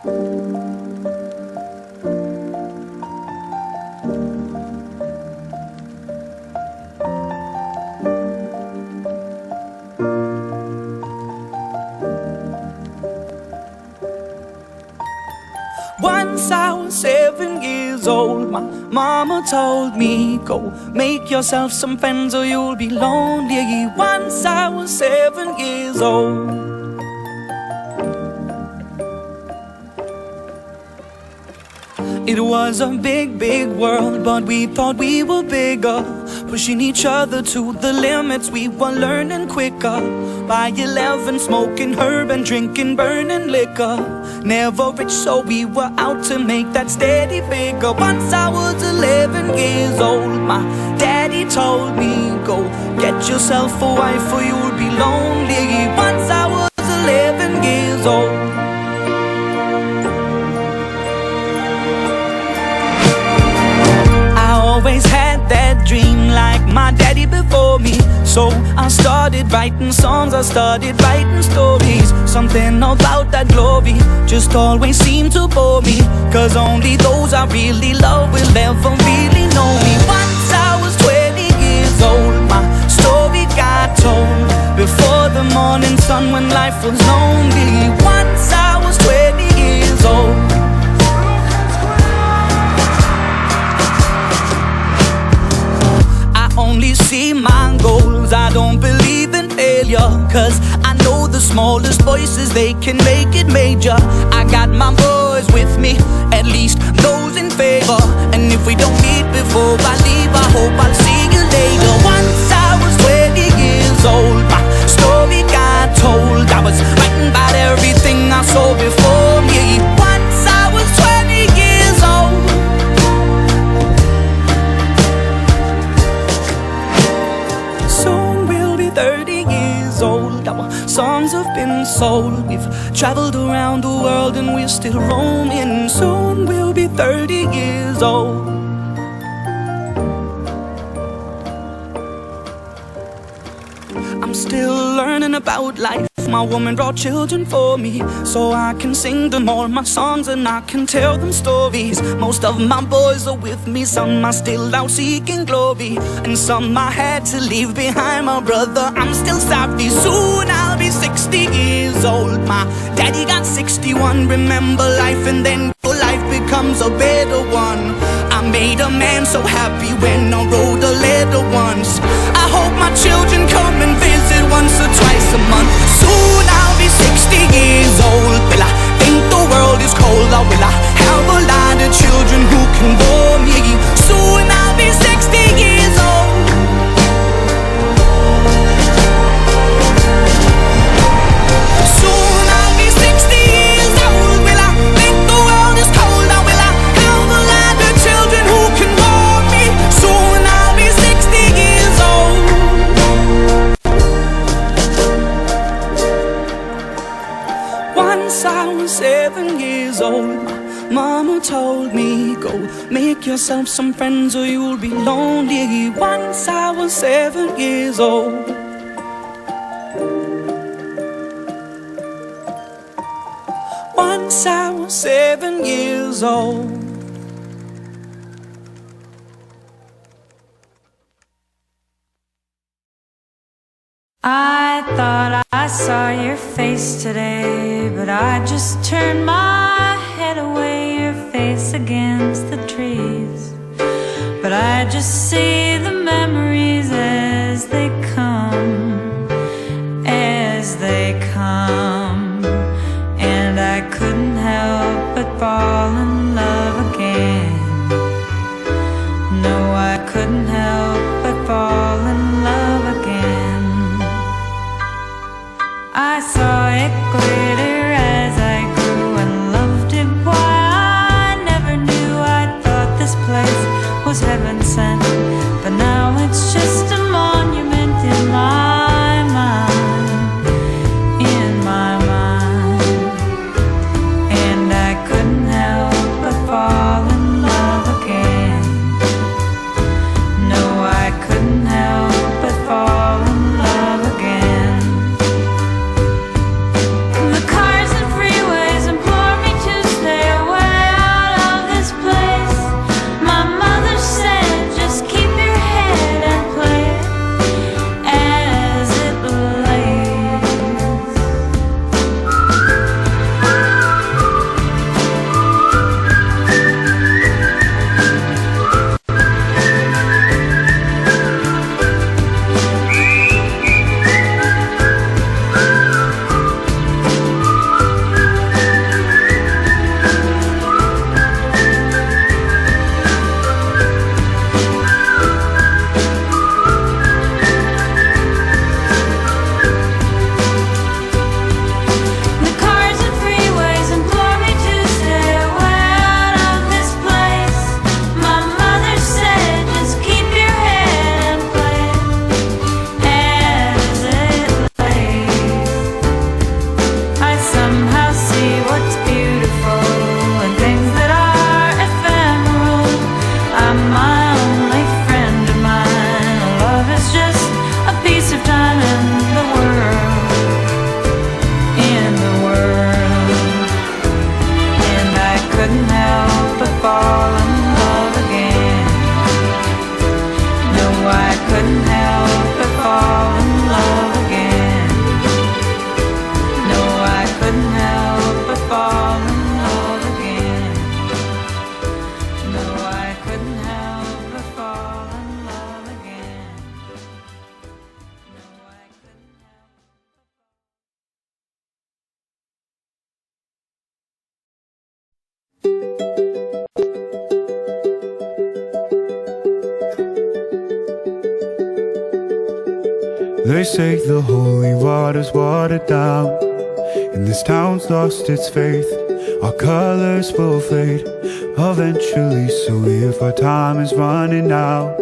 Once I was 7 years old, my mama told me, go make yourself some friends or you'll be lonely. Once I was 7 years old. It was a big, big world, but we thought we were bigger, pushing each other to the limits. We were learning quicker. By 11, smoking herb and drinking burning liquor. Never rich, so we were out to make that steady figure. Once I was 11 years old, my daddy told me, go get yourself a wife or you'll be lonely. Once I was 11 years old. Always had that dream like my daddy before me. So I started writing songs, I started writing stories. Something about that glory just always seemed to bore me, cause only those I really love will ever really know me. Once I was 20 years old, my story got told before the morning sun when life was lonely. Once I was 20 years old. Only see my goals, I don't believe in failure, cause I know the smallest voices, they can make it major. I got my boys with me, at least those in favor. And if we don't meet before I leave, I hope I'll see you later. Once I was 20 years old, my story got told. I was writing about everything I saw before me. Once I was 20 years old. Soon we'll be 30 years old. Our songs have been sold. We've traveled around the world and we're still roaming. Soon we'll be 30 years old. I'm still learning about life. My woman brought children for me, so I can sing them all my songs and I can tell them stories. Most of my boys are with me, some are still out seeking glory, and some I had to leave behind. My brother, I'm still sorry. Soon I'll be 60 years old. My daddy got 61. Remember life and then your life becomes a better one. I made a man so happy when I wrote a letter once. I hope my children come and visit once or twice a month. Soon I'll be 60 years old. Will I think the world is cold, or will I have a lot of children who can bore me? Soon I'll be 60 years old. Soon I'll be 60 years old. Will I think the world is cold, or will I have a lot of children who can bore me? Soon I'll be 60 years old. Once I was 7 years old, my mama told me, go make yourself some friends or you'll be lonely. Once I was 7 years old. Once I was 7 years old. I thought I saw your face today, but I just turned my head away, your face against the trees. But I just see the memories as they come, as they come. And I couldn't help but fall in love again. No, I couldn't help but fall in love again. I saw it glitter as I grew and loved it. Why I never knew. I thought this place was heaven sent, but now it's just a monument in my mind, in my mind. And I couldn't help They say the holy water's watered down, and this town's lost its faith. Our colors will fade eventually, so if our time is running out,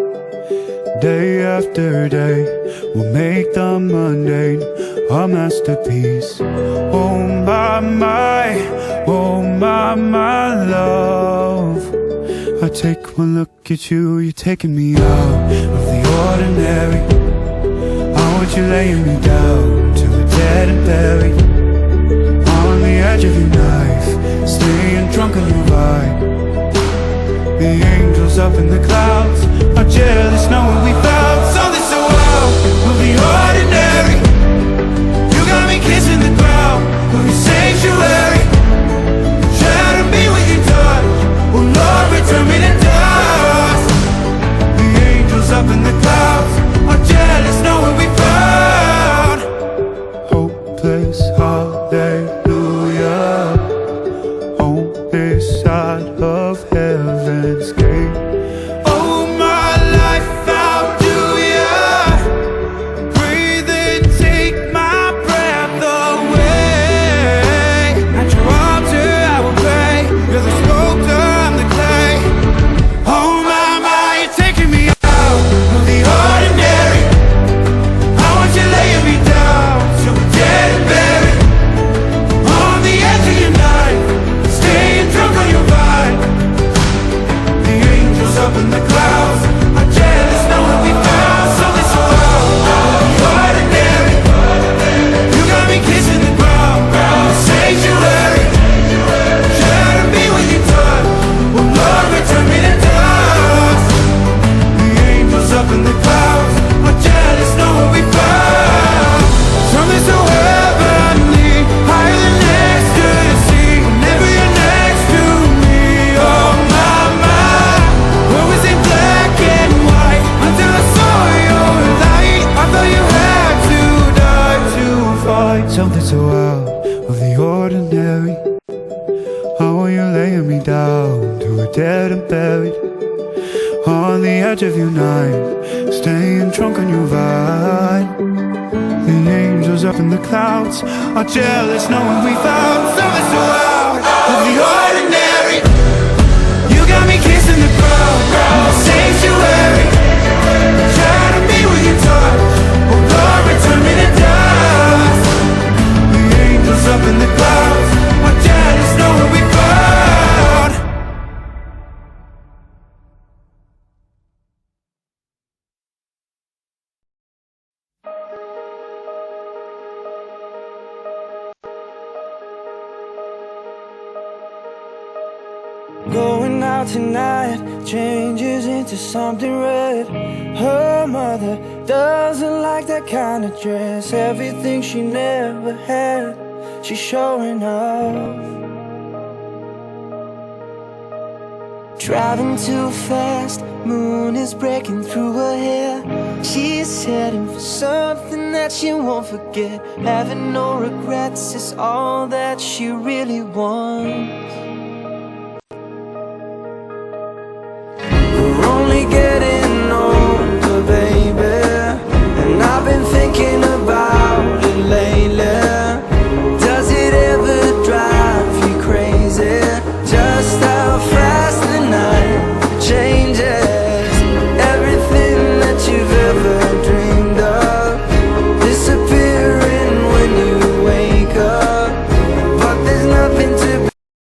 day after day, we'll make the mundane a masterpiece. Oh my, love, I take one look at you, you're taking me out of the ordinary. I want you laying me down till we're dead and buried, on the edge of your knife, staying drunk on your vibe. The angels up in the clouds are jealous knowing we found something so wild of the ordinary. You got me kissing the ground of your sanctuary. Shatter me with your touch, oh Lord, return me to dust. The angels up in the clouds are jealous knowing we found hopeless hallelujah on this side of heaven's gate. Oh my life, how do ya breathe and take my breath away? At your altar I will pray, you're the sculptor, I'm the clay. Oh my, you're taking me out of the ordinary. I want you laying me down till we're dead and buried, on the edge of your knife, staying drunk on your vibe. The angels up in the clouds are jealous knowing we found something so wild of the ordinary. You got me kissing the ground, the sanctuary. Shatter me with your touch, oh Lord, return me to dust. The angels up in the clouds are jealous knowing we found something so heavenly, higher than ecstasy. Whenever you're next to me, oh my, what was in black and white until I saw your light. I thought you had to die to find something so out of the ordinary. I want you laying me down till we're dead and buried, on the edge of your night, staying drunk on your vine. The angels up in the clouds are jealous knowing we found something so out of the ordinary. You got me kissing the ground, the sanctuary. Shatter me with your touch, oh Lord, return me to dust. The angels up in the clouds are jealous knowing we found. Going out tonight changes into something red. Her mother doesn't like that kind of dress. Everything she never had, she's showing off. Driving too fast, moon is breaking through her hair. She's heading for something that she won't forget. Having no regrets is all that she really wants. We're only getting older, baby, and I've been thinking